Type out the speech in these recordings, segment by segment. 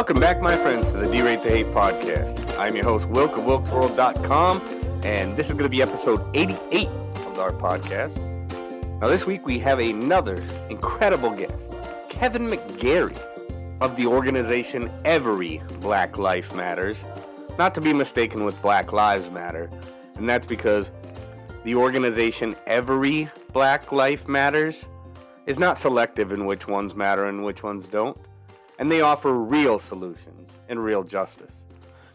Welcome back, my friends, to the Derate the Hate podcast. I'm your host, Wilk of WilksWorld.com, and this is going to be episode 88 of our podcast. Now, this week we have another incredible guest, Kevin McGary of the organization Every Black Life Matters, not to be mistaken with Black Lives Matter, and that's because the organization Every Black Life Matters is not selective in which ones matter and which ones don't. And they offer real solutions and real justice.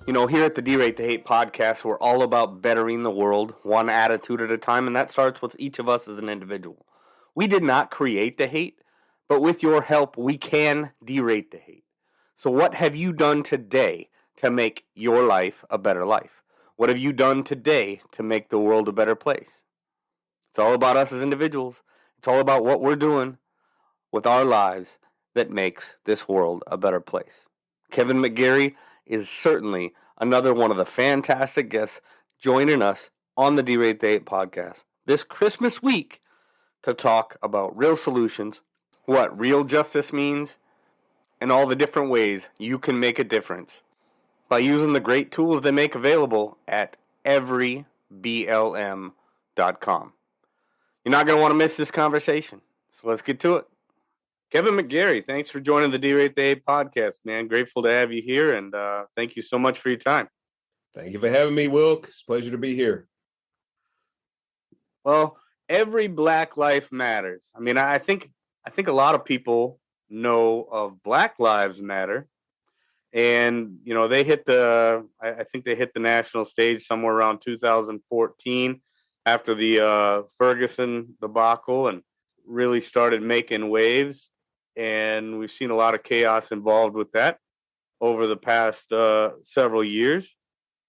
You know, here at the Derate the Hate podcast, we're all about bettering the world, one attitude at a time, and that starts with each of us as an individual. We did not create the hate, but with your help, we can derate the hate. So what have you done today to make your life a better life? What have you done today to make the world a better place? It's all about us as individuals. It's all about what we're doing with our lives that makes this world a better place. Kevin McGary is certainly another one of the fantastic guests joining us on the Derate the Hate podcast this Christmas week to talk about real solutions, what real justice means, and all the different ways you can make a difference by using the great tools they make available at everyblm.com. You're not going to want to miss this conversation, so let's get to it. Kevin McGary, thanks for joining the Derate the Hate podcast, man. Grateful to have you here, and thank you so much for your time. Thank you for having me, Wilk. It's a pleasure to be here. Well, every Black life matters. I mean, I think a lot of people know of Black Lives Matter, and you know they hit the national stage somewhere around 2014 after the Ferguson debacle, and really started making waves. And we've seen a lot of chaos involved with that over the past several years.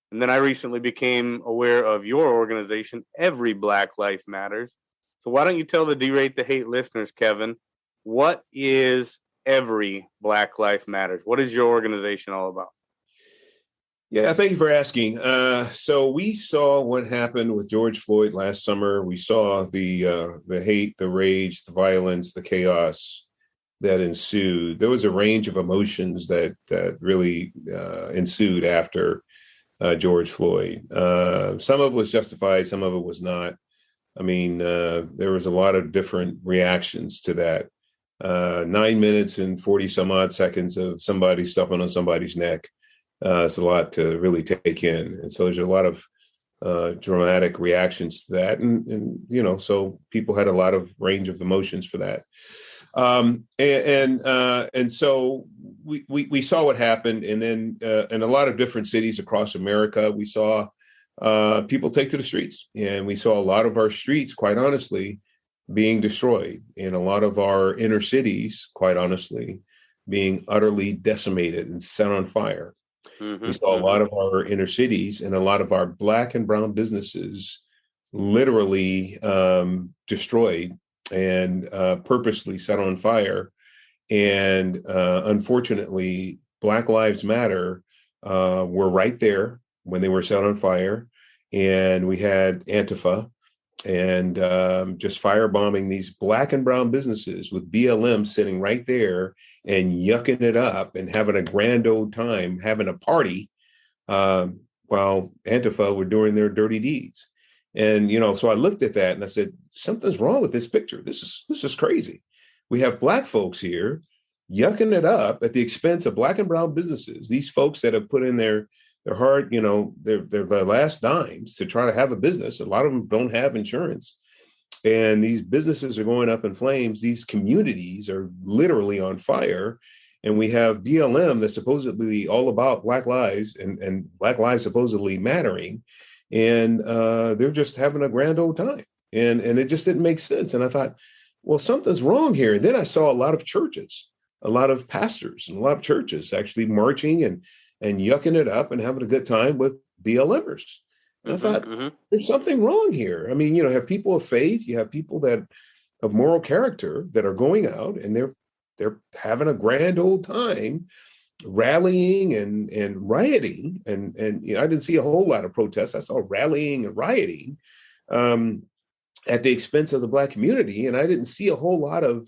And then I recently became aware of your organization, Every Black Life Matters. So why don't you tell the Derate the Hate listeners, Kevin, what is Every Black Life Matters? What is your organization all about? Yeah, thank you for asking. So we saw what happened with George Floyd last summer. We saw the hate, the rage, the violence, the chaos that ensued. There was a range of emotions that really ensued after George Floyd. Some of it was justified, some of it was not. I mean, there was a lot of different reactions to that. 9 minutes and 40 some odd seconds of somebody stepping on somebody's neck. It's a lot to really take in. And so there's a lot of dramatic reactions to that. And you know, so people had a lot of range of emotions for that. And so we saw what happened. And then in a lot of different cities across America, we saw people take to the streets. And we saw a lot of our streets, quite honestly, being destroyed. And a lot of our inner cities, quite honestly, being utterly decimated and set on fire. Mm-hmm, we saw a lot of our inner cities and a lot of our Black and brown businesses literally destroyed and purposely set on fire. And unfortunately, Black Lives Matter were right there when they were set on fire. And we had ANTIFA and just firebombing these Black and brown businesses with BLM sitting right there and yucking it up and having a grand old time, having a party while Antifa were doing their dirty deeds. And, you know, so I looked at that and I said, something's wrong with this picture. This is crazy. We have Black folks here yucking it up at the expense of Black and brown businesses. These folks that have put in their hard, you know, their last dimes to try to have a business. A lot of them don't have insurance. And these businesses are going up in flames. These communities are literally on fire. And we have BLM that's supposedly all about Black lives and Black lives supposedly mattering. And they're just having a grand old time. And it just didn't make sense. And I thought, well, something's wrong here. And then I saw a lot of churches, a lot of pastors and a lot of churches actually marching and yucking it up and having a good time with BLMers. And I thought, there's something wrong here. I mean, you know, have people of faith, you have people that of moral character that are going out and they're having a grand old time rallying and rioting. And you know, I didn't see a whole lot of protests. I saw rallying and rioting at the expense of the Black community. And I didn't see a whole lot of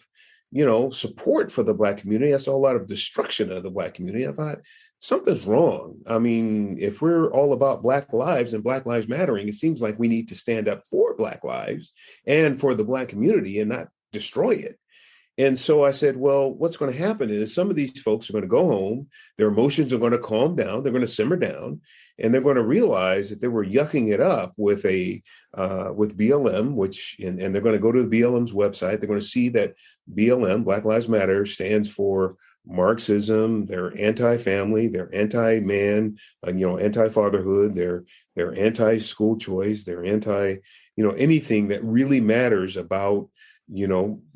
support for the Black community. I saw a lot of destruction of the Black community. I thought something's wrong. I mean, if we're all about Black lives and Black lives mattering, it seems like we need to stand up for Black lives and for the Black community and not destroy it. And so I said, well, what's going to happen is some of these folks are going to go home, their emotions are going to calm down, they're going to simmer down, and they're going to realize that they were yucking it up with BLM, and they're going to go to the BLM's website. They're going to see that BLM, Black Lives Matter, stands for Marxism. They're anti-family, they're anti-man, anti-fatherhood, they're anti-school choice, they're anti, anything that really matters about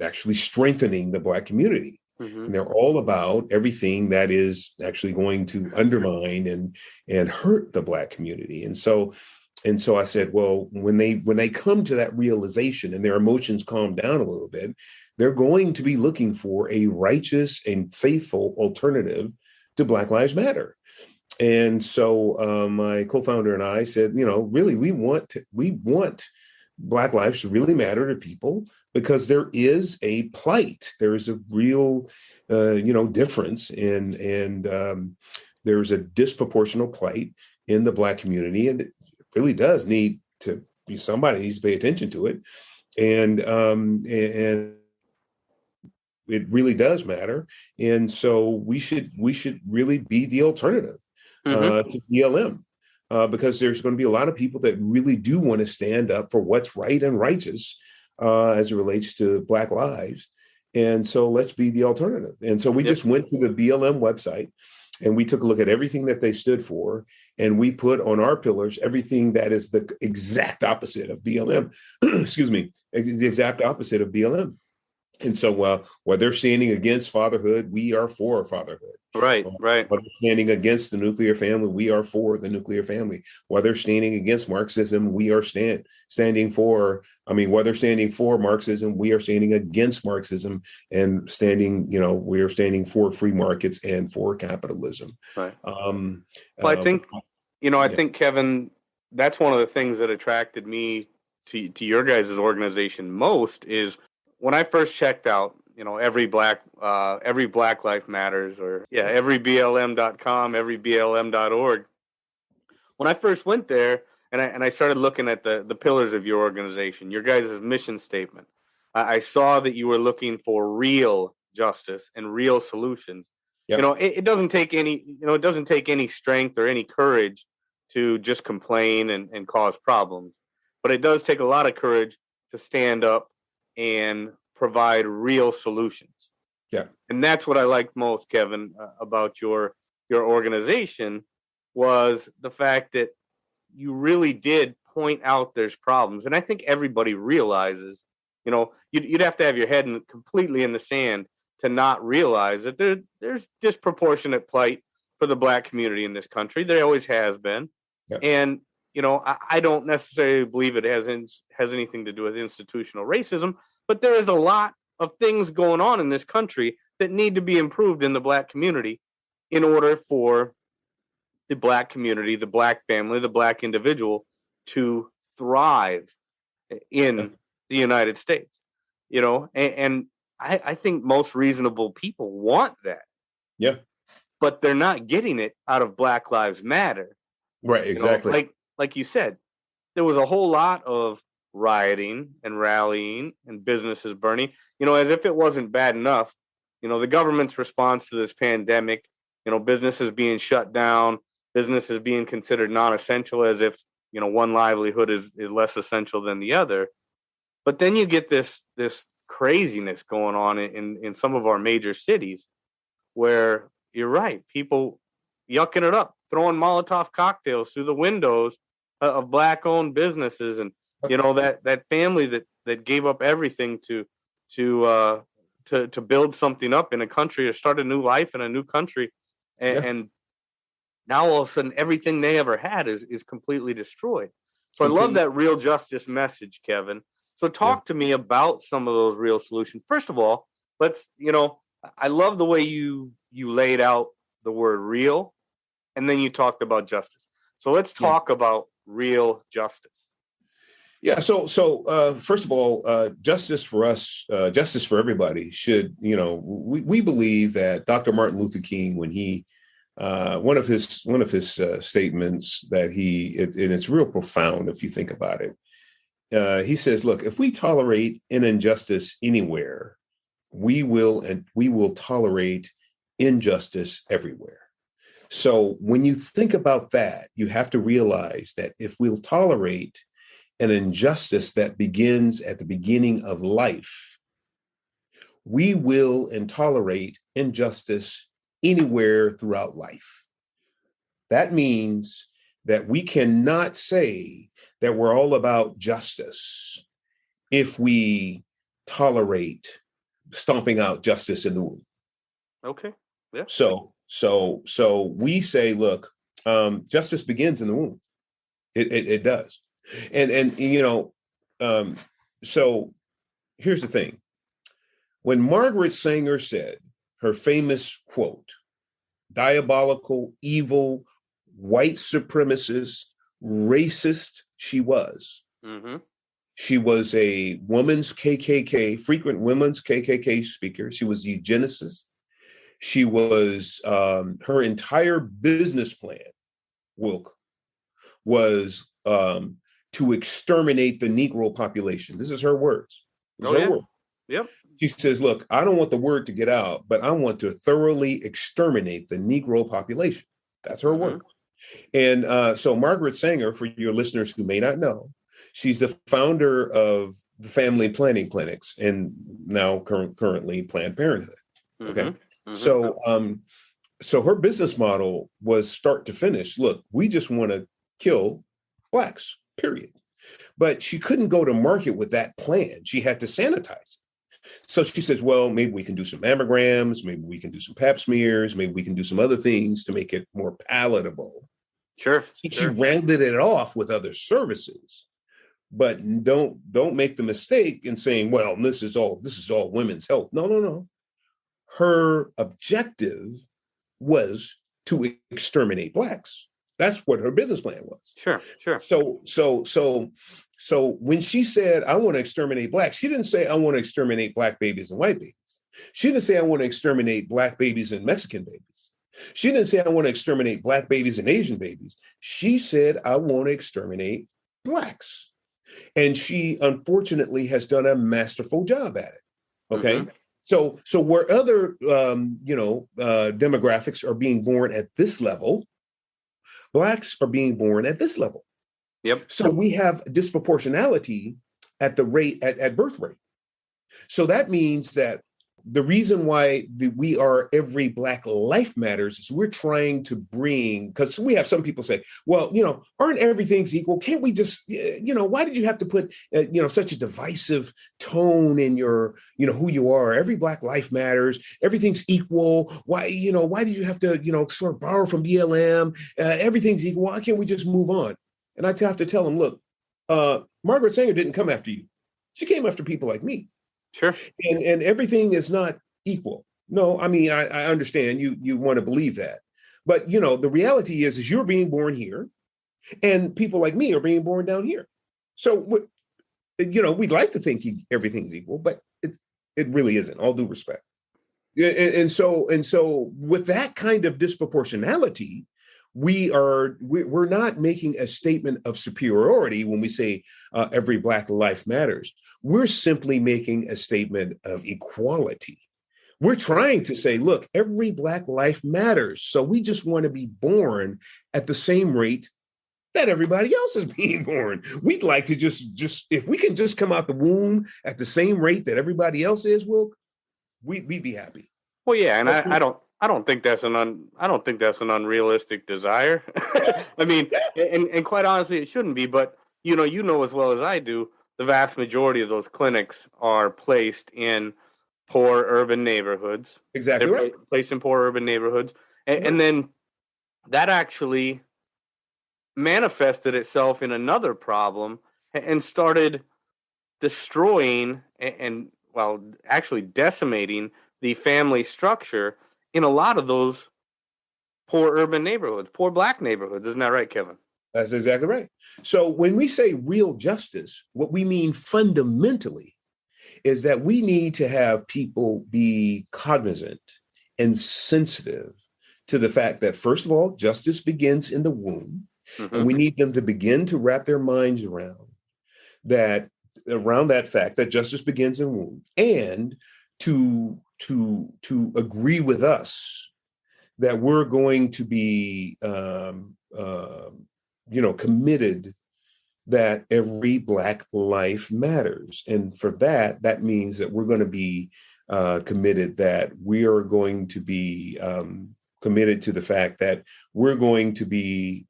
actually strengthening the Black community. Mm-hmm. And they're all about everything that is actually going to undermine and hurt the Black community. And so I said, well, when they come to that realization and their emotions calm down a little bit, they're going to be looking for a righteous and faithful alternative to Black Lives Matter. And so my co-founder and I said, really, we want Black lives to really matter to people, because there is a plight. There is a real, difference and there's a disproportional plight in the Black community, and it really does need to be, somebody needs to pay attention to it, and it really does matter. And so we should really be the alternative to BLM. Because there's going to be a lot of people that really do want to stand up for what's right and righteous as it relates to Black lives. And so let's be the alternative. And so we just went to the BLM website and we took a look at everything that they stood for. And we put on our pillars everything that is the exact opposite of BLM. Excuse me, the exact opposite of BLM. And so while they're standing against fatherhood, we are for fatherhood. Right. While they're standing against the nuclear family, we are for the nuclear family. While they're standing against Marxism, we are standing for Marxism, we are standing against Marxism and we are standing for free markets and for capitalism. Right. I think, I think, Kevin, that's one of the things that attracted me to your guys' organization most is when I first checked out, every Black Life Matters, or every BLM.com, every BLM.org. When I first went there and I started looking at the pillars of your organization, your guys' mission statement, I saw that you were looking for real justice and real solutions. Yep. It doesn't take any strength or any courage to just complain and cause problems, but it does take a lot of courage to stand up and provide real solutions. Yeah. And that's what I liked most, Kevin, about your organization, was the fact that you really did point out there's problems. And I think everybody realizes, you'd have to have your head completely in the sand to not realize that there's disproportionate plight for the Black community in this country. There always has been. Yeah. And, I don't necessarily believe it has anything to do with institutional racism, but there is a lot of things going on in this country that need to be improved in the Black community in order for the Black community, the Black family, the Black individual to thrive in the United States. And I think most reasonable people want that. Yeah. But they're not getting it out of Black Lives Matter. Right, exactly. Like you said, there was a whole lot of rioting and rallying and businesses burning, as if it wasn't bad enough. The government's response to this pandemic, businesses being shut down, businesses being considered non-essential, as if, one livelihood is less essential than the other. But then you get this craziness going on in some of our major cities where, you're right, people yucking it up, throwing Molotov cocktails through the windows of Black-owned businesses, and that family that gave up everything to build something up in a country, or start a new life in a new country, and now all of a sudden everything they ever had is completely destroyed. So I love that real justice message, Kevin. So talk to me about some of those real solutions. First of all, I love the way you laid out the word real, and then you talked about justice. So let's talk about real justice. Yeah. So first of all, justice for us, justice for everybody should, we believe that Dr. Martin Luther King, when he, one of his statements that and it's real profound if you think about it. He says, look, if we tolerate an injustice anywhere, we will tolerate injustice everywhere. So when you think about that, you have to realize that if we'll tolerate an injustice that begins at the beginning of life, we will tolerate injustice anywhere throughout life. That means that we cannot say that we're all about justice if we tolerate stomping out justice in the womb. Okay. Yeah. So we say, look, justice begins in the womb. It does. So here's the thing. When Margaret Sanger said her famous quote, diabolical, evil, white supremacist, racist she was. Mm-hmm. She was a women's KKK, frequent women's KKK speaker. She was a eugenicist. She was, her entire business plan, Wilk, was to exterminate the Negro population. This is her words. Word. Yep. She says, look, I don't want the word to get out, but I want to thoroughly exterminate the Negro population. That's her word. And so Margaret Sanger, for your listeners who may not know, she's the founder of the Family Planning Clinics and now currently Planned Parenthood. Okay. Mm-hmm. So her business model was start to finish. Look, we just want to kill Blacks, period. But she couldn't go to market with that plan. She had to sanitize. So she says, well, maybe we can do some mammograms, maybe we can do some pap smears, maybe we can do some other things to make it more palatable. Sure. She rounded it off with other services. But don't make the mistake in saying, well, this is all women's health. No. Her objective was to exterminate Blacks. That's what her business plan was. Sure. So when she said, I want to exterminate Blacks, she didn't say, I want to exterminate Black babies and white babies. She didn't say, I want to exterminate Black babies and Mexican babies. She didn't say, I want to exterminate Black babies and Asian babies. She said, I want to exterminate Blacks. And she, unfortunately, has done a masterful job at it. Okay. Mm-hmm. So where other, demographics are being born at this level, Blacks are being born at this level. Yep. So we have disproportionality at the rate, at birth rate. So that means that the reason why we are every Black life matters is we're trying to bring, because we have some people say, well, aren't everything's equal? Can't we just, why did you have to put, such a divisive tone in your, who you are? Every Black life matters. Everything's equal. Why did you have to, sort of borrow from BLM? Everything's equal. Why can't we just move on? And I have to tell them, look, Margaret Sanger didn't come after you. She came after people like me. Sure. And everything is not equal. No, I mean, I understand you want to believe that. But, the reality is you're being born here and people like me are being born down here. So, we'd like to think everything's equal, but it really isn't, all due respect. And so with that kind of disproportionality, we're not making a statement of superiority when we say every Black life matters. We're simply making a statement of equality. We're trying to say, look, every Black life matters. So we just want to be born at the same rate that everybody else is being born. We'd like to just if we can just come out the womb at the same rate that everybody else is, we'd be happy. Well, yeah, and I don't think that's an unrealistic desire. I mean, and quite honestly, it shouldn't be. But you know as well as I do, the vast majority of those clinics are placed in poor urban neighborhoods. Exactly. They're right. Placed in poor urban neighborhoods, and then that actually manifested itself in another problem and started destroying and actually decimating the family structure in a lot of those poor urban neighborhoods, poor Black neighborhoods. Isn't that right, Kevin? That's exactly right. So when we say real justice, what we mean fundamentally is that we need to have people be cognizant and sensitive to the fact that, first of all, justice begins in the womb. And we need them to begin to wrap their minds around that fact that justice begins in the womb, and to agree with us that we're going to be committed that every Black life matters. And for that means that we're going to be committed, that we are going to be committed to the fact that we're going to be,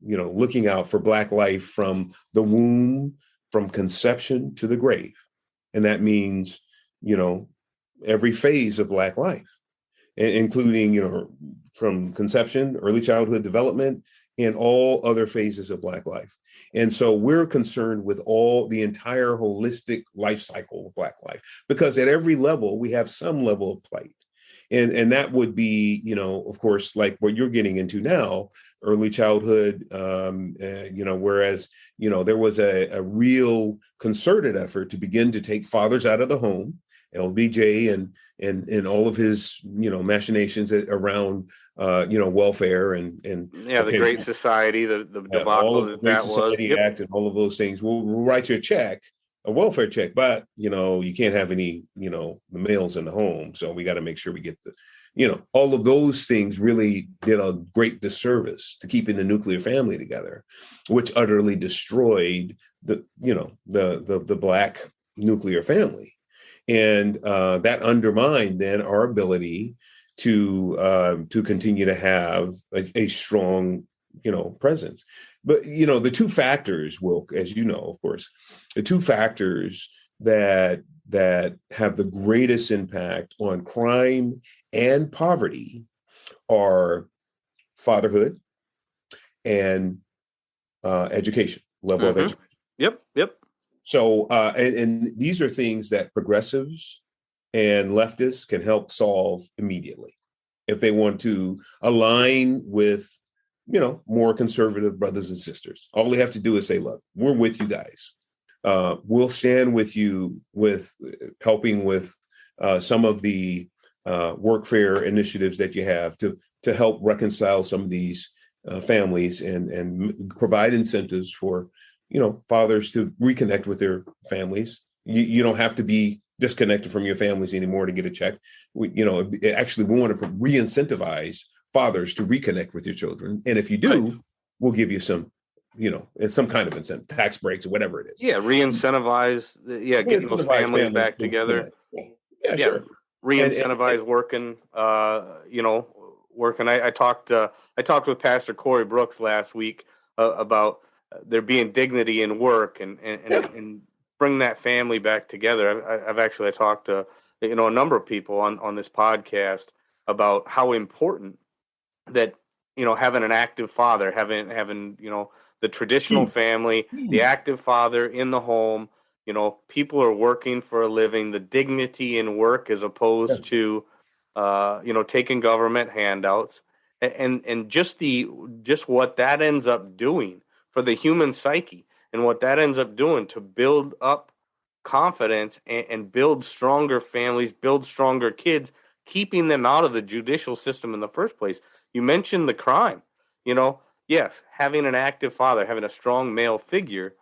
looking out for Black life from the womb, from conception to the grave. And that means, every phase of Black life, including, from conception, early childhood development, and all other phases of Black life. And so we're concerned with the entire holistic life cycle of Black life, because at every level, we have some level of plight. And that would be, of course, like what you're getting into now, early childhood, whereas, there was a real concerted effort to begin to take fathers out of the home, LBJ and all of his, machinations around, welfare and the Great Society, the debacle the Great Society Act and all of those things. We'll write you a welfare check, but you can't have any, the males in the home. So we got to make sure we get all of those things really did a great disservice to keeping the nuclear family together, which utterly destroyed the Black nuclear family. And that undermined then our ability to continue to have a strong, presence. But, the two factors, Wilk, as you know, of course, the two factors that have the greatest impact on crime and poverty are fatherhood and education, level of education. Yep. So, and these are things that progressives and leftists can help solve immediately if they want to align with, more conservative brothers and sisters. All they have to do is say, look, we're with you guys. We'll stand with you with helping with some of the workfare initiatives that you have to help reconcile some of these families and provide incentives for, fathers to reconnect with their families. You don't have to be disconnected from your families anymore to get a check. We want to re-incentivize fathers to reconnect with your children. And if you do, we'll give you some, some kind of incentive, tax breaks or whatever it is. Yeah, re-incentivize. Getting those families back together. Yeah, sure. Re-incentivize working. Working. I talked with Pastor Corey Brooks last week about there being dignity in work and bring that family back together. I talked to a number of people on this podcast about how important that having an active father, having the traditional family, the active father in the home. People are working for a living, the dignity in work as opposed to taking government handouts, and just what that ends up doing for the human psyche, and what that ends up doing to build up confidence and build stronger families, build stronger kids, keeping them out of the judicial system in the first place. You mentioned the crime. Yes, having an active father, having a strong male figure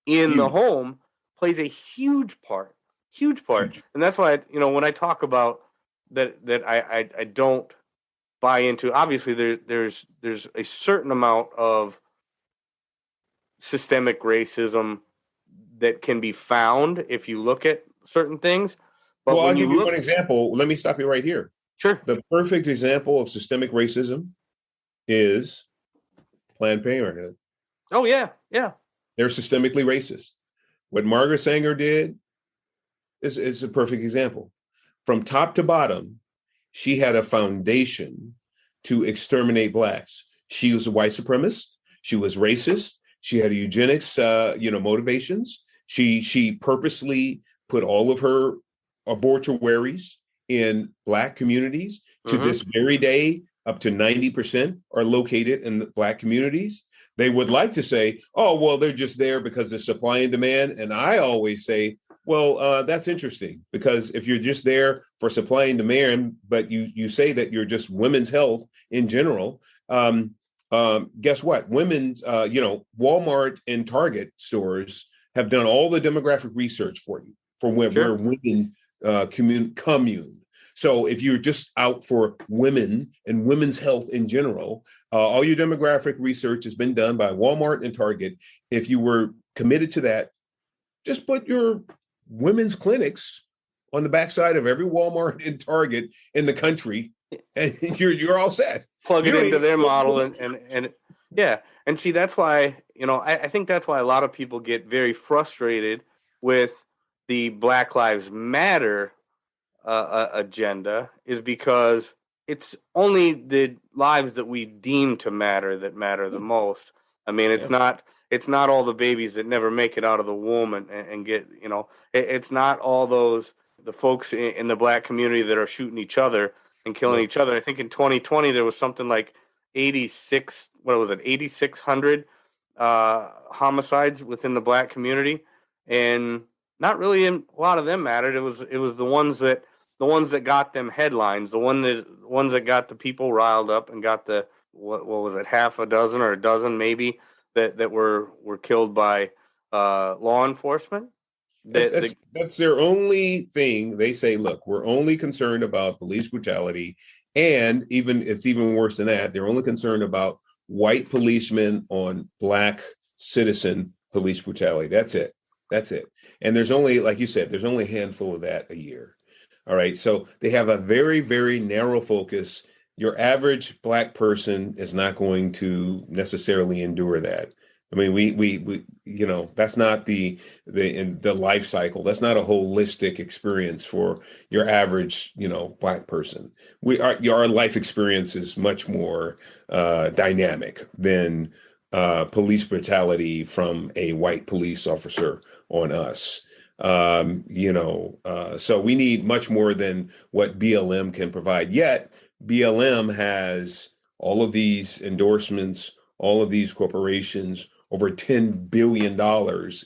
in the home plays a huge part. And that's why, when I talk about that I don't buy into, obviously there's a certain amount of systemic racism that can be found if you look at certain things. But I'll give you one example. Let me stop you right here. Sure. The perfect example of systemic racism is Planned Parenthood. Oh, yeah. They're systemically racist. What Margaret Sanger did is a perfect example. From top to bottom, she had a foundation to exterminate Blacks. She was a white supremacist. She was racist. She had eugenics, motivations. She purposely put all of her abortuaries in Black communities. To this very day, up to 90% are located in the Black communities. They would like to say, oh, well, they're just there because of supply and demand. And I always say, well, that's interesting, because if you're just there for supply and demand, but you say that you're just women's health in general, guess what? Women's, Walmart and Target stores have done all the demographic research for you for where women commune. So if you're just out for women and women's health in general, all your demographic research has been done by Walmart and Target. If you were committed to that, just put your women's clinics on the backside of every Walmart and Target in the country, and you're all set. Plug it into their model, and yeah. And see, that's why, I think that's why a lot of people get very frustrated with the Black Lives Matter agenda, is because it's only the lives that we deem to matter that matter the most. I mean, it's not all the babies that never make it out of the womb and get, it's not all the folks in the Black community that are shooting each other and killing each other. I think in 2020 there was something like 8,600 homicides within the Black community, and not really a lot of them mattered. It was the ones that got them headlines, the ones that got the people riled up and got the what was it, half a dozen or a dozen maybe that were killed by law enforcement. That's their only thing. They say, look, we're only concerned about police brutality, and it's even worse than that. They're only concerned about white policemen on Black citizen police brutality. That's it. And there's only, like you said, there's only a handful of that a year. All right. So they have a very, very narrow focus. Your average Black person is not going to necessarily endure that. I mean, we that's not the life cycle. That's not a holistic experience for your average, Black person. Our life experience is much more dynamic than police brutality from a white police officer on us. So we need much more than what BLM can provide. Yet BLM has all of these endorsements, all of these corporations, over $10 billion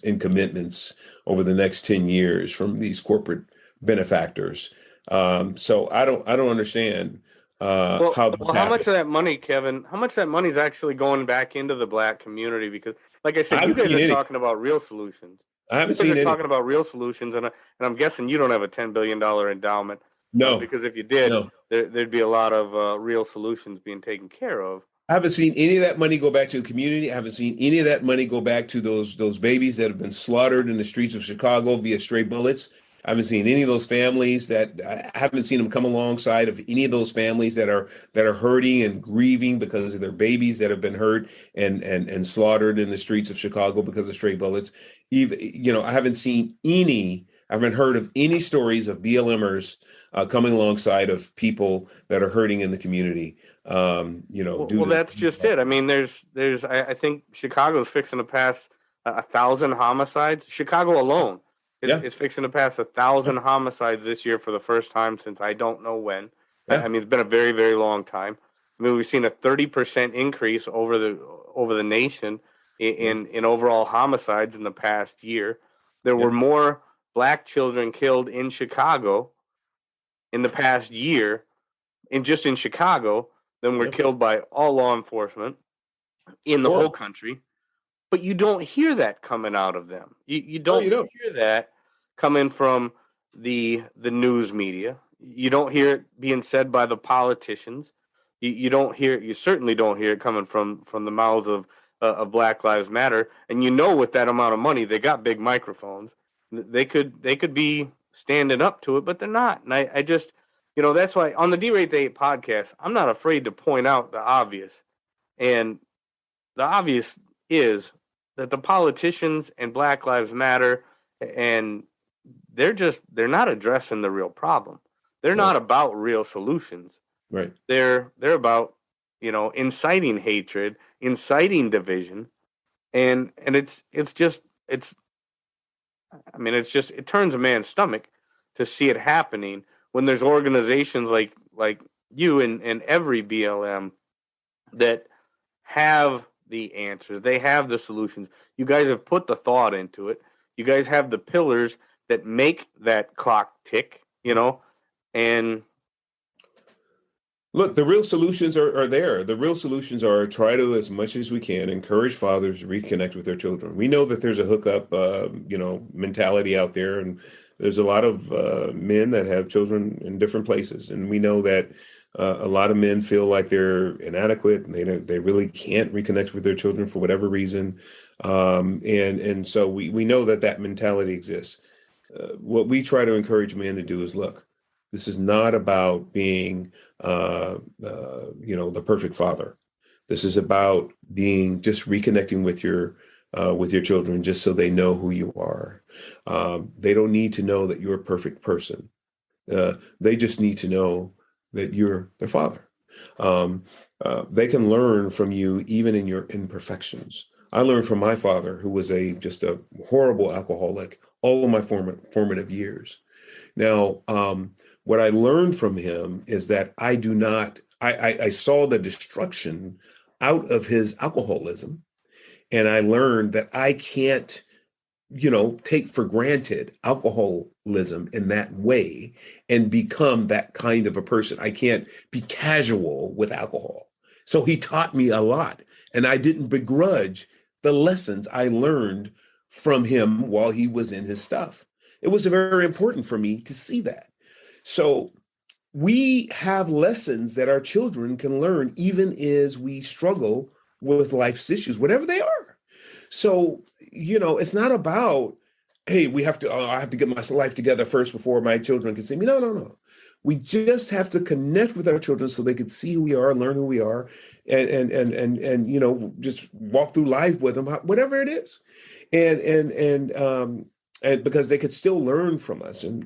in commitments over the next 10 years from these corporate benefactors. So I don't understand how this how much of that money, Kevin, how much of that money is actually going back into the Black community? Because, like I said, you guys are talking about real solutions. I haven't seen any. Talking about real solutions, and I'm guessing you don't have a $10 billion endowment. No, because if you did, there'd be a lot of real solutions being taken care of. I haven't seen any of that money go back to the community. I haven't seen any of that money go back to those babies that have been slaughtered in the streets of Chicago via stray bullets. I haven't seen any of those families I haven't seen them come alongside of any of those families that are hurting and grieving because of their babies that have been hurt and slaughtered in the streets of Chicago because of stray bullets. Even, I haven't heard of any stories of BLMers coming alongside of people that are hurting in the community. That's just it. I mean, I think Chicago's fixing to pass 1,000 homicides. Chicago alone is fixing to pass 1,000 homicides this year for the first time since I don't know when. Yeah. I mean, it's been a very, very long time. I mean, we've seen a 30% increase over the nation in overall homicides in the past year. There were more Black children killed in Chicago in the past year, in Chicago, than were killed by all law enforcement in the whole country. But you don't hear that coming out of them. You don't hear that coming from the news media. You don't hear it being said by the politicians. You certainly don't hear it coming from the mouths of Black Lives Matter. And with that amount of money, they got big microphones. They could be standing up to it, but they're not. And I just, that's why on the Derate the Hate podcast, I'm not afraid to point out the obvious. And the obvious is that the politicians and Black Lives Matter, and they're not addressing the real problem. They're not about real solutions. Right. They're about, inciting hatred, inciting division. And it turns a man's stomach to see it happening when there's organizations like you and every BLM that have the answers. They have the solutions. You guys have put the thought into it. You guys have the pillars that make that clock tick, and look, the real solutions are there. The real solutions are try to, as much as we can, encourage fathers to reconnect with their children. We know that there's a hookup, mentality out there, and there's a lot of men that have children in different places, and we know that a lot of men feel like they're inadequate and they really can't reconnect with their children for whatever reason, and so we know that mentality exists. What we try to encourage men to do is look. This is not about being, the perfect father. This is about being just reconnecting with your children, just so they know who you are. They don't need to know that you're a perfect person. They just need to know that you're their father. They can learn from you even in your imperfections. I learned from my father, who was just a horrible alcoholic all of my formative years. Now, what I learned from him is that I saw the destruction out of his alcoholism. And I learned that I can't, take for granted alcoholism in that way and become that kind of a person. I can't be casual with alcohol. So he taught me a lot, and I didn't begrudge the lessons I learned from him while he was in his stuff. It was very important for me to see that. So we have lessons that our children can learn even as we struggle with life's issues, whatever they are. So, it's not about, hey, I have to get my life together first before my children can see me. No. We just have to connect with our children so they can see who we are, learn who we are, and just walk through life with them, whatever it is. And because they could still learn from us, and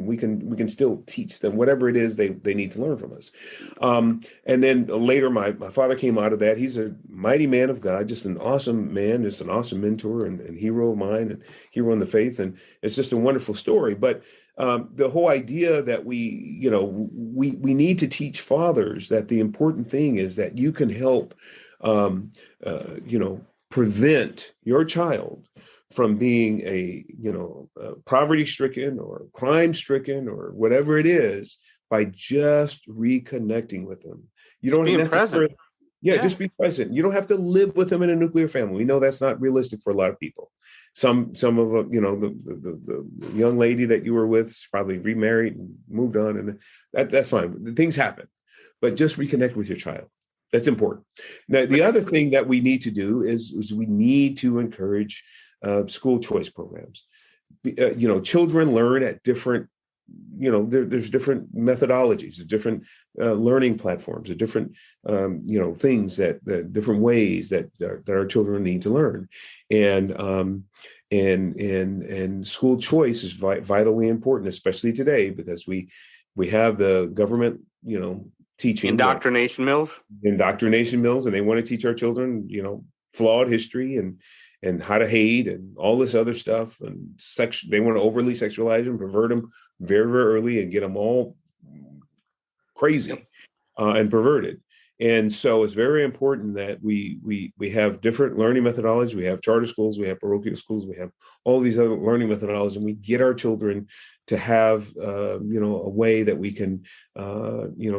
we can still teach them whatever it is they need to learn from us. And then later, my father came out of that. He's a mighty man of God, just an awesome man, just an awesome mentor and hero of mine, and hero in the faith. And it's just a wonderful story. But the whole idea that we need to teach fathers that the important thing is that you can help, prevent your child from being a poverty-stricken or crime-stricken or whatever it is by just reconnecting with them. You don't being necessarily, present. yeah, just be present. You don't have to live with them in a nuclear family. We know that's not realistic for a lot of people. Some of the young lady that you were with is probably remarried and moved on, and that's fine. Things happen, but just reconnect with your child. That's important. Now, the other thing that we need to do is we need to encourage school choice programs. Children learn at different, there's different methodologies, different learning platforms, different, things different ways that our children need to learn. And school choice is vitally important, especially today, because we have the government, teaching Indoctrination mills, and they want to teach our children, flawed history and how to hate and all this other stuff. And they want to overly sexualize them, pervert them very, very early and get them all crazy and perverted. And so it's very important that we have different learning methodologies. We have charter schools, we have parochial schools, we have all these other learning methodologies, and we get our children to have a way that we can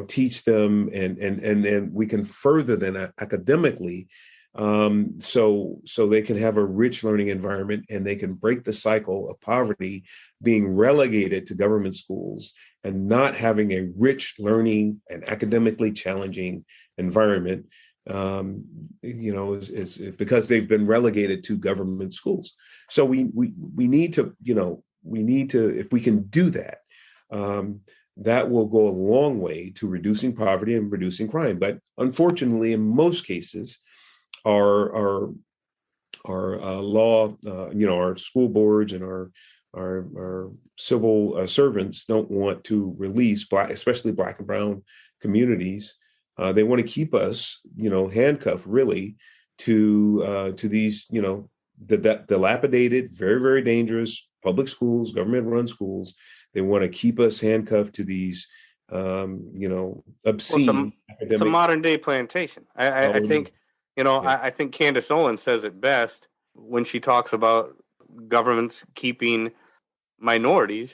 teach them and we can further them academically, so they can have a rich learning environment, and they can break the cycle of poverty, being relegated to government schools and not having a rich learning and academically challenging environment, is because they've been relegated to government schools. So we need to, if we can do that, that will go a long way to reducing poverty and reducing crime. But unfortunately, in most cases, our law, our school boards and our civil servants don't want to release especially Black and brown communities. They want to keep us, handcuffed really to these, the dilapidated, very, very dangerous public schools, government-run schools. They want to keep us handcuffed to these, obscene. It's a modern day plantation. I think I think Candace Owens says it best when she talks about governments keeping minorities,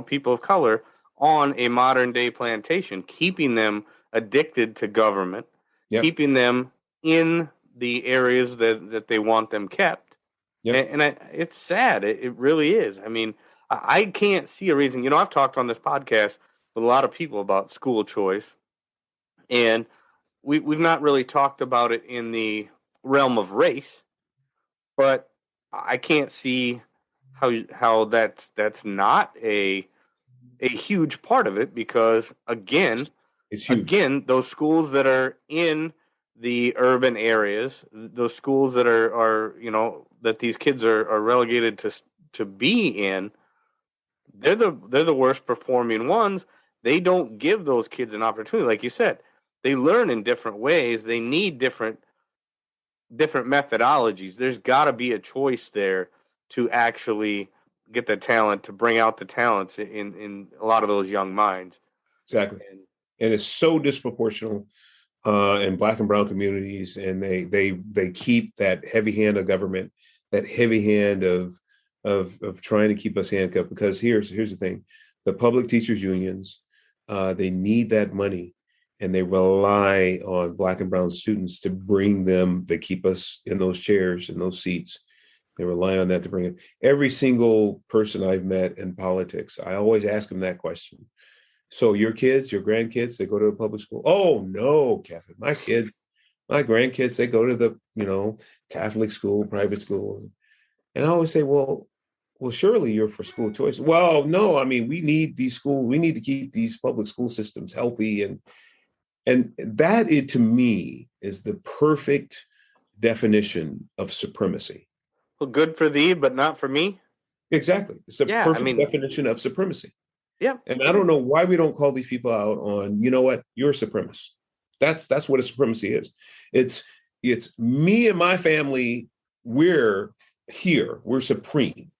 people of color, on a modern day plantation, keeping them addicted to government, Yep. keeping them in the areas that they want them kept. Yep. And it's sad. It really is. I mean, I can't see a reason. I've talked on this podcast with a lot of people about school choice, and we've not really talked about it in the realm of race, but I can't see how that's not a huge part of it, because It's huge. again, those schools that are in the urban areas, those schools that are that these kids are relegated to be in, they're the worst performing ones. They don't give those kids an opportunity, like you said. They learn in different ways. They need different methodologies. There's got to be a choice there to actually get the talent, to bring out the talents in a lot of those young minds. Exactly. And it's so disproportional in Black and brown communities, and they keep that heavy hand of government, that heavy hand of trying to keep us handcuffed. Because here's the thing: the public teachers unions, they need that money, and they rely on Black and brown students to bring them, to keep us in those chairs, in those seats. They rely on that to bring it. Every single person I've met in politics, I always ask them that question. So your kids, your grandkids, they go to a public school? Oh no, Kevin, my grandkids, they go to the, Catholic school, private school. And I always say, well, surely you're for school choice. Well, no, I mean, we need to keep these public school systems healthy. And that, to me, is the perfect definition of supremacy. Well, good for thee, but not for me. Exactly. It's the perfect definition of supremacy. Yeah. And I don't know why we don't call these people out on, what, you're a supremacist. That's what a supremacy is. It's me and my family, we're here, we're supreme.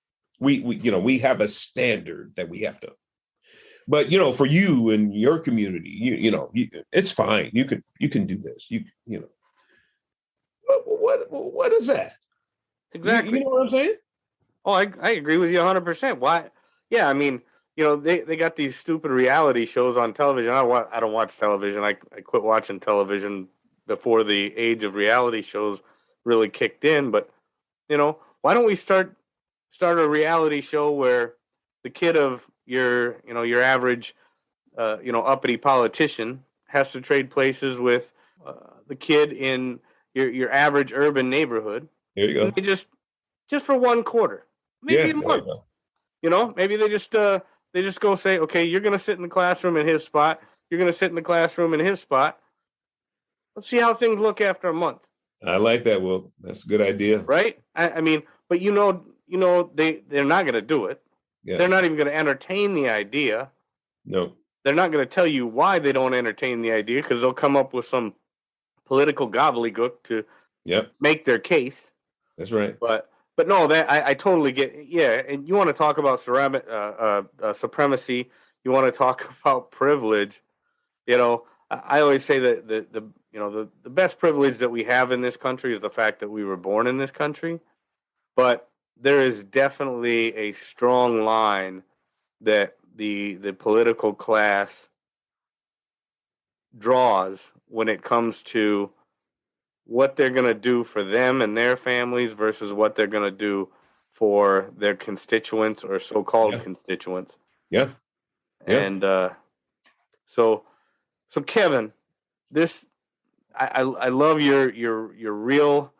We have a standard that we have to. But for you and your community, it's fine. You can do this. What is that? Exactly. You know what I'm saying? Oh, I agree with you 100%. Why? Yeah, I mean, they got these stupid reality shows on television. I don't watch television. I quit watching television before the age of reality shows really kicked in. But why don't we start a reality show where the kid of your average uppity politician has to trade places with the kid in your average urban neighborhood. There you go. And they just for one quarter, maybe a month. Maybe they just go say, okay, you're going to sit in the classroom in his spot. You're going to sit in the classroom in his spot. Let's see how things look after a month. I like that, Will. That's a good idea. Right? I mean, but they're not going to do it. Yeah. They're not even going to entertain the idea. No. They're not going to tell you why they don't entertain the idea, because they'll come up with some political gobbledygook to make their case. That's right. But no, that I totally get. Yeah, and you want to talk about supremacy. You want to talk about privilege. I always say that the best privilege that we have in this country is the fact that we were born in this country. But there is definitely a strong line that the political class draws when it comes to what they're going to do for them and their families versus what they're going to do for their constituents or so-called constituents. Yeah. And so Kevin, I love your real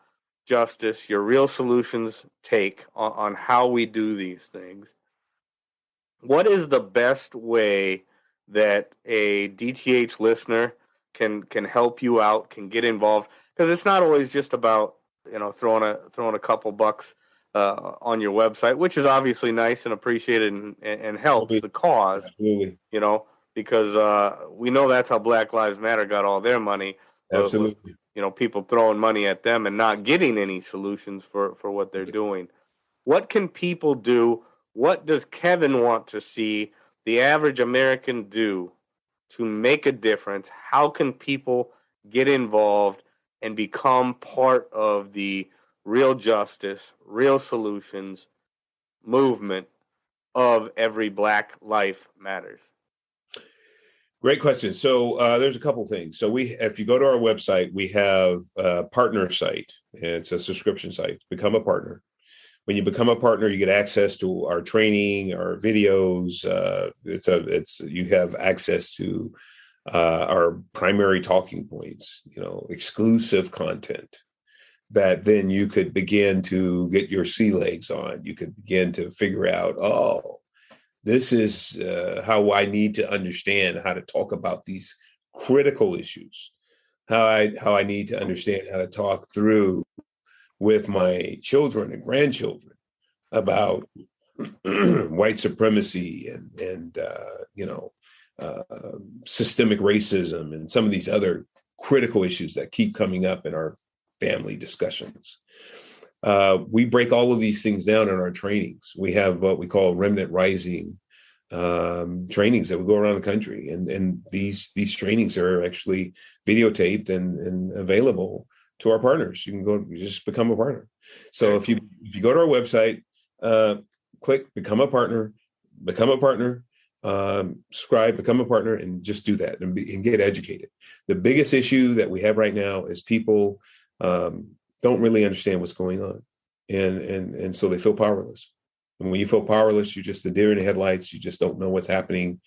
justice, your real solutions take on how we do these things. What is the best way that a DTH listener can help you out, can get involved? Because it's not always just about throwing a couple bucks on your website, which is obviously nice and appreciated and helps the cause. Absolutely. Because we know that's how Black Lives Matter got all their money. Absolutely. People throwing money at them and not getting any solutions for what they're doing. What can people do? What does Kevin want to see the average American do to make a difference? How can people get involved and become part of the real justice, real solutions movement of every Black life matters? Great question. So there's a couple things. So if you go to our website, we have a partner site. It's a subscription site. Become a partner. When you become a partner, you get access to our training, our videos. You have access to our primary talking points. Exclusive content that then you could begin to get your sea legs on. You could begin to figure out, this is how I need to understand how to talk about these critical issues, how I need to understand how to talk through with my children and grandchildren about white supremacy and systemic racism and some of these other critical issues that keep coming up in our family discussions. We break all of these things down in our trainings. We have what we call Remnant Rising trainings that we go around the country, and these trainings are actually videotaped and available to our partners. You just become a partner. So if you go to our website, click become a partner, subscribe, become a partner, and just do that and get educated. The biggest issue that we have right now is people don't really understand what's going on. And so they feel powerless. And when you feel powerless, you're just a deer in the headlights. You just don't know what's happening.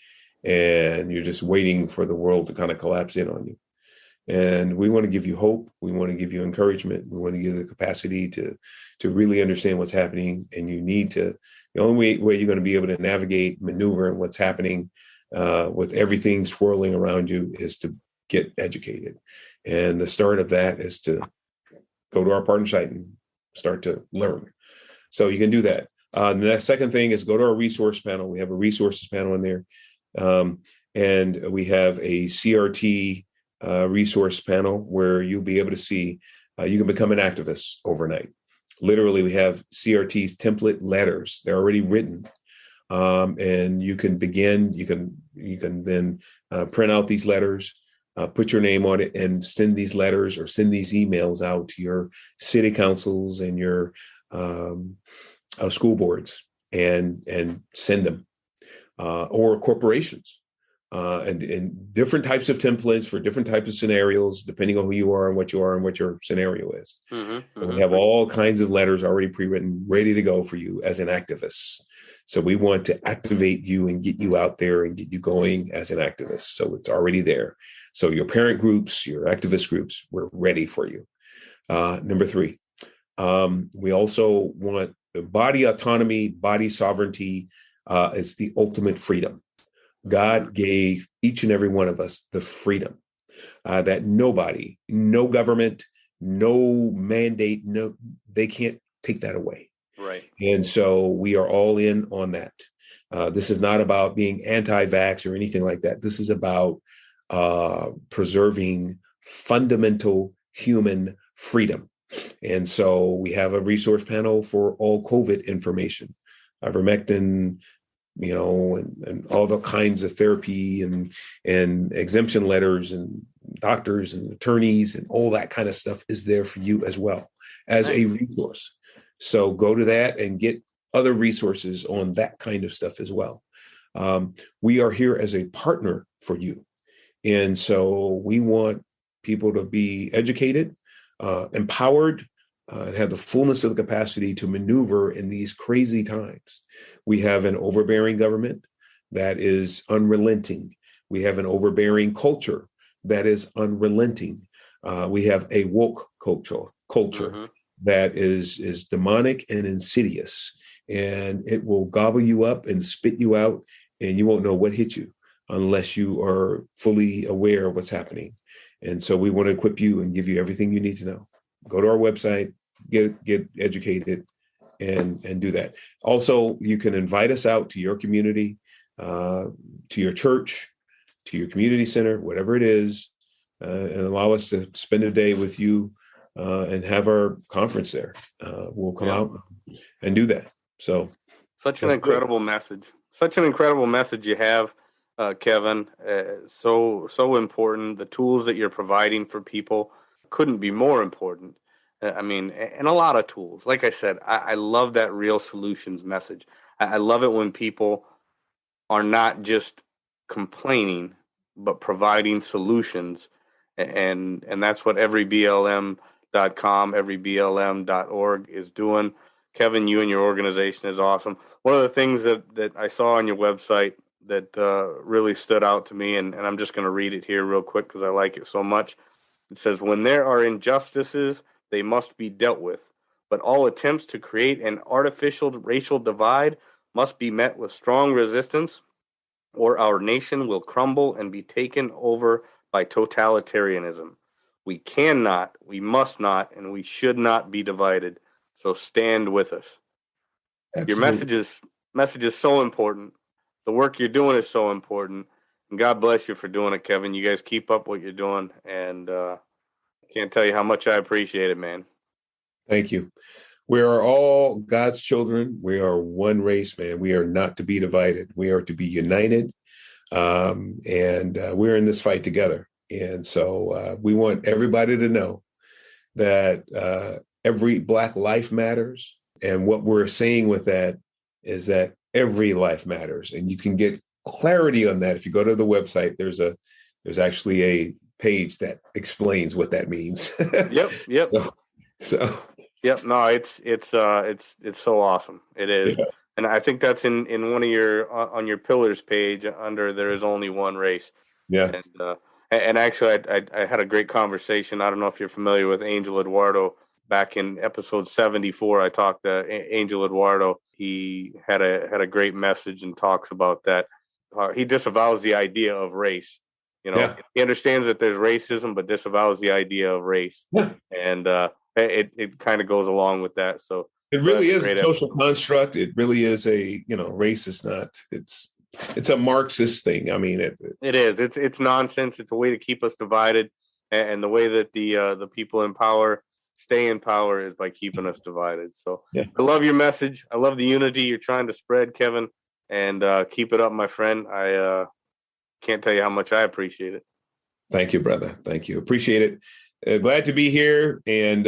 And you're just waiting for the world to kind of collapse in on you. And we want to give you hope. We want to give you encouragement. We want to give you the capacity to really understand what's happening. And the only way you're going to be able to navigate, maneuver, and what's happening with everything swirling around you is to get educated. And the start of that is to go to our partner site and start to learn. So you can do that. The second thing is go to our resource panel. We have a resources panel in there. And we have a CRT resource panel where you'll be able to see, you can become an activist overnight. Literally, we have CRT's template letters. They're already written. And you can begin, you can then print out these letters, put your name on it, and send these letters or send these emails out to your city councils and your school boards and send them, or corporations, and different types of templates for different types of scenarios, depending on who you are and what your scenario is. We have all kinds of letters already pre-written, ready to go for you as an activist. So we want to activate you and get you out there and get you going as an activist. So it's already there. So your parent groups, your activist groups, we're ready for you. Number 3, we also want body autonomy, body sovereignty. Is the ultimate freedom. God gave each and every one of us the freedom that nobody, no government, no mandate, they can't take that away. Right. And so we are all in on that. This is not about being anti-vax or anything like that. This is about preserving fundamental human freedom. And so we have a resource panel for all COVID information, ivermectin, and all the kinds of therapy and exemption letters and doctors and attorneys and all that kind of stuff is there for you as well as a resource. So go to that and get other resources on that kind of stuff as well. We are here as a partner for you. And so we want people to be educated, empowered, and have the fullness of the capacity to maneuver in these crazy times. We have an overbearing government that is unrelenting. We have an overbearing culture that is unrelenting. We have a woke culture that is demonic and insidious, and it will gobble you up and spit you out, and you won't know what hit you unless you are fully aware of what's happening. And so we want to equip you and give you everything you need to know. Go to our website, get educated, and do that. Also, you can invite us out to your community, to your church, to your community center, whatever it is, and allow us to spend a day with you and have our conference there. We'll come out and do that. So, such an incredible message. Such an incredible message you have, Kevin. So important. The tools that you're providing for people couldn't be more important. I mean, and a lot of tools. Like I said, I love that real solutions message. I love it when people are not just complaining, but providing solutions. And that's what everyblm.com, everyblm.org is doing. Kevin, you and your organization is awesome. One of the things that I saw on your website that really stood out to me, and I'm just going to read it here real quick because I like it so much. It says, when there are injustices, they must be dealt with, but all attempts to create an artificial racial divide must be met with strong resistance, or our nation will crumble and be taken over by totalitarianism. We cannot, we must not, and we should not be divided. So stand with us. Your Absolutely. message is so important. The work you're doing is so important. And God bless you for doing it, Kevin. You guys keep up what you're doing, and I can't tell you how much I appreciate it, man. Thank you. We are all God's children. We are one race, man. We are not to be divided. We are to be united. And we're in this fight together. And so we want everybody to know that every Black life matters. And what we're saying with that is that every life matters. And you can get clarity on that. If you go to the website, there's actually a page that explains what that means. Yep. So Yep. No, it's so awesome. It is. yeah. And I think that's in one of your on your pillars page under there is only one race. Yeah. And actually I had a great conversation. I don't know if you're familiar with Angel Eduardo. Back in episode 74, I talked to Angel Eduardo. He had a great message and talks about that. He disavows the idea of race. Yeah. He understands that there's racism, but disavows the idea of race. Yeah. And it kind of goes along with that. So It really is a great social construct. It really is race is not, it's a Marxist thing. I mean, it is. It's nonsense. It's a way to keep us divided. And the way that the people in power stay in power is by keeping us divided. So yeah. I love your message. I love the unity you're trying to spread, Kevin, and keep it up, my friend. I can't tell you how much I appreciate it. Thank you, brother. Thank you. Appreciate it. Glad to be here. And,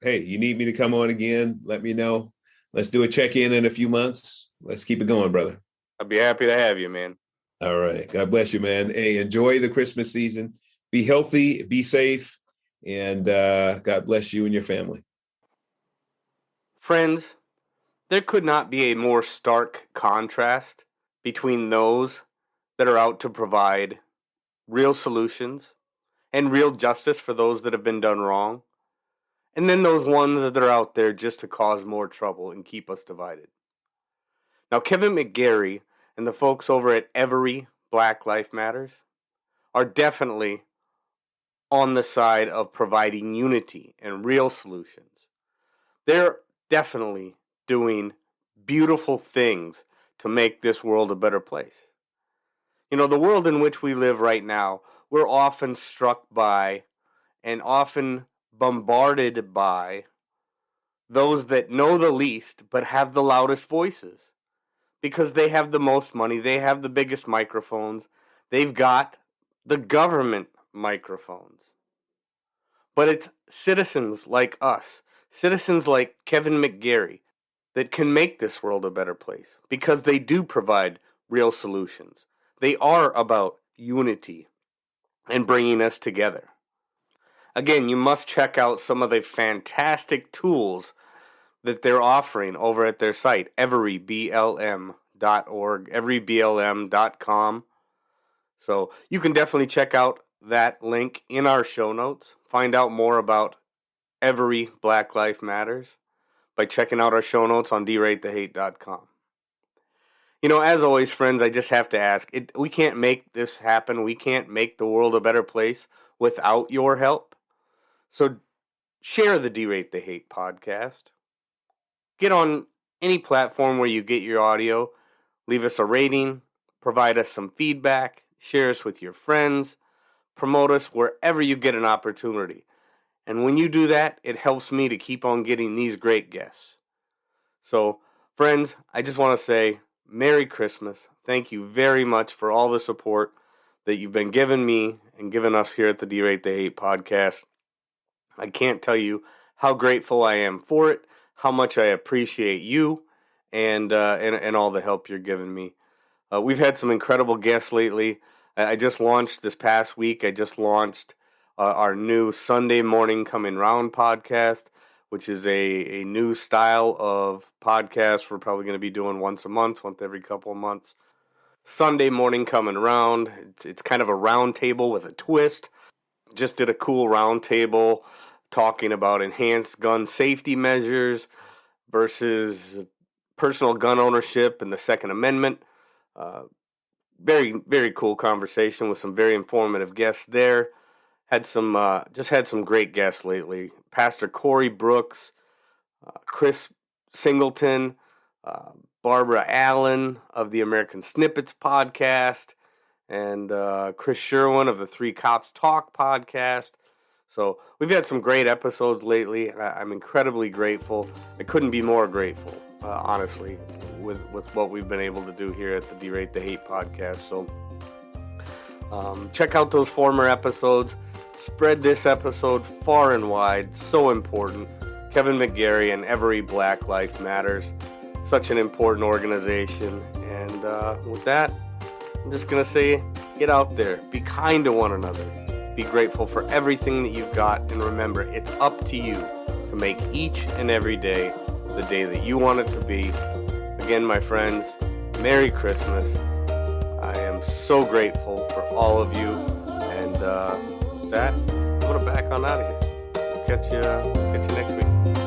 hey, you need me to come on again, let me know. Let's do a check-in in a few months. Let's keep it going, brother. I'd be happy to have you, man. All right. God bless you, man. Hey, enjoy the Christmas season. Be healthy, be safe, and God bless you and your family. Friends, there could not be a more stark contrast between those that are out to provide real solutions and real justice for those that have been done wrong, and then those ones that are out there just to cause more trouble and keep us divided. Now, Kevin McGary and the folks over at Every Black Life Matters are definitely on the side of providing unity and real solutions. They're definitely doing beautiful things to make this world a better place. The world in which we live right now, we're often struck by and often bombarded by those that know the least but have the loudest voices because they have the most money, they have the biggest microphones, they've got the government microphones. But it's citizens like us, citizens like Kevin McGary, that can make this world a better place because they do provide real solutions. They are about unity and bringing us together. Again, you must check out some of the fantastic tools that they're offering over at their site, everyblm.org, everyblm.com. So you can definitely check out that link in our show notes. Find out more about Every Black Life Matters by checking out our show notes on DerateTheHate.com. As always, friends, I just have to ask, we can't make this happen. We can't make the world a better place without your help. So share the Derate the Hate podcast. Get on any platform where you get your audio. Leave us a rating. Provide us some feedback. Share us with your friends. Promote us wherever you get an opportunity. And when you do that, it helps me to keep on getting these great guests. So, friends, I just want to say Merry Christmas. Thank you very much for all the support that you've been giving me and giving us here at the Derate the Hate podcast. I can't tell you how grateful I am for it, how much I appreciate you, and all the help you're giving me. We've had some incredible guests lately. I just launched this past week. I just launched our new Sunday Morning Coming Round podcast, which is a new style of podcast we're probably going to be doing once a month, once every couple of months. Sunday Morning Coming Round. It's kind of a round table with a twist. Just did a cool round table talking about enhanced gun safety measures versus personal gun ownership and the Second Amendment. Very, very cool conversation with some very informative guests there. Had some great guests lately. Pastor Corey Brooks, Chris Singleton, Barbara Allen of the American Snippets podcast, and Chris Sherwin of the Three Cops Talk podcast. So we've had some great episodes lately. I'm incredibly grateful. I couldn't be more grateful, honestly, with what we've been able to do here at the Derate the Hate podcast. So check out those former episodes. Spread this episode far and wide. So important. Kevin McGary and Every Black Life Matters. Such an important organization. And with that, I'm just going to say, get out there. Be kind to one another. Be grateful for everything that you've got. And remember, it's up to you to make each and every day the day that you want it to be. Again, my friends, Merry Christmas. I am so grateful for all of you. And with that, I'm going to back on out of here. Catch you next week.